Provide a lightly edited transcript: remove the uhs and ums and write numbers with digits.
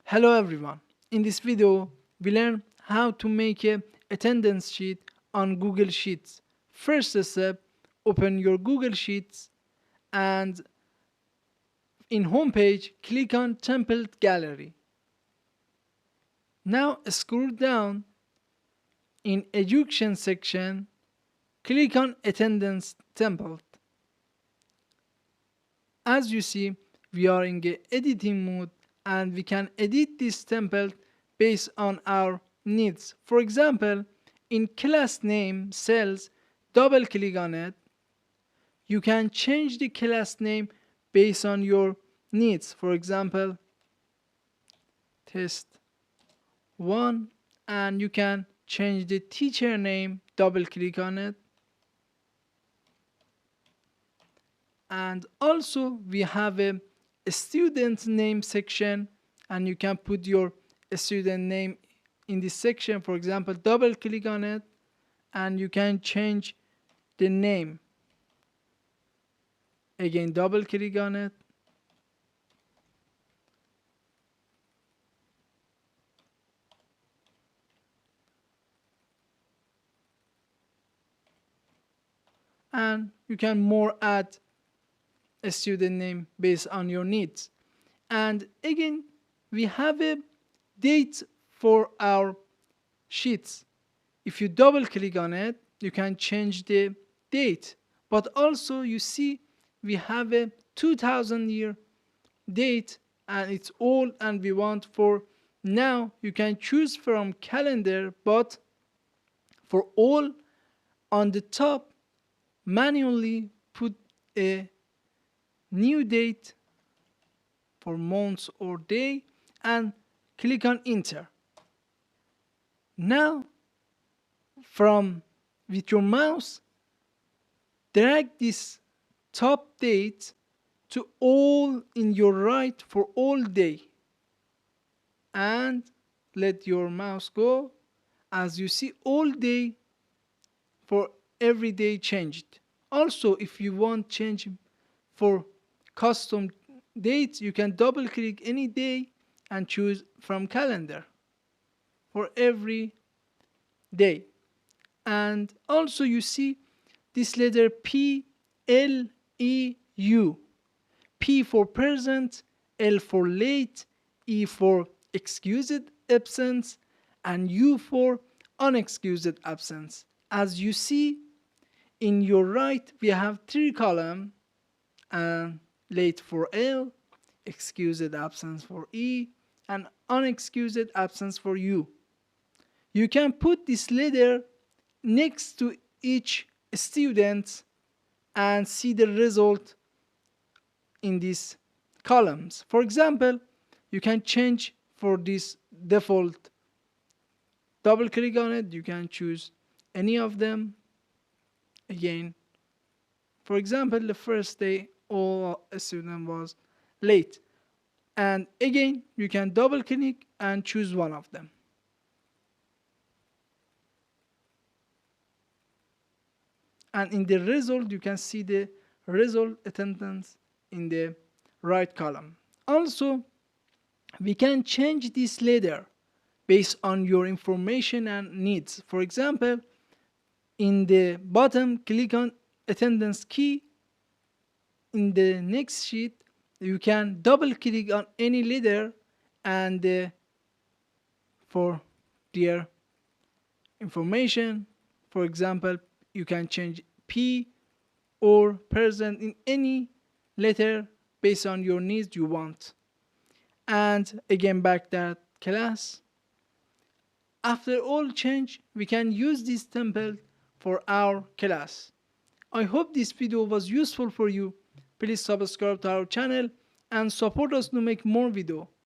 Hello everyone. In this video, we learn how to make a attendance sheet on Google Sheets. First step, open your Google Sheets and in homepage, click on template gallery. Now scroll down in education section, click on attendance template. As you see, we are in the editing mode and we can edit this template based on our needs. For example, in class name cells, double click on it. You can change the class name based on your needs. For example, test 1, and you can change the teacher name, double click on it. And also we have a student name section, and you can put your student name in this section. For example, double click on it and you can change the name. Again, double click on it and you can more add a student name based on your needs. And again, we have a date for our sheets. If you double click on it, you can change the date. But also you see we have a 2000 year date and it's old and we want for now. You can choose from calendar, but for all on the top, manually put a new date for months or day and click on enter. Now from with your mouse, drag this top date to all in your right for all day and let your mouse go. As you see, all day for every day changed. Also, if you want change for custom dates, you can double click any day and choose from calendar for every day. And also you see this letter P, L, E, U. P for present, L for late, E for excused absence, and U for unexcused absence. As you see in your right, we have 3 columns, and late for L, excused absence for E, and unexcused absence for U. You can put this letter next to each student and see the result in these columns. For example, you can change for this default. Double click on it, you can choose any of them. Again, for example, the first day all a student was late, and again you can double click and choose one of them. And in the result, you can see the result attendance in the right column. Also, we can change this letter based on your information and needs. For example, in the bottom, click on attendance key. In the next sheet, you can double click on any letter and for their information. For example, you can change P or present in any letter based on your needs you want. And again, back that class. After all change, we can use this template for our class. I hope this video was useful for you. Please subscribe to our channel and support us to make more videos.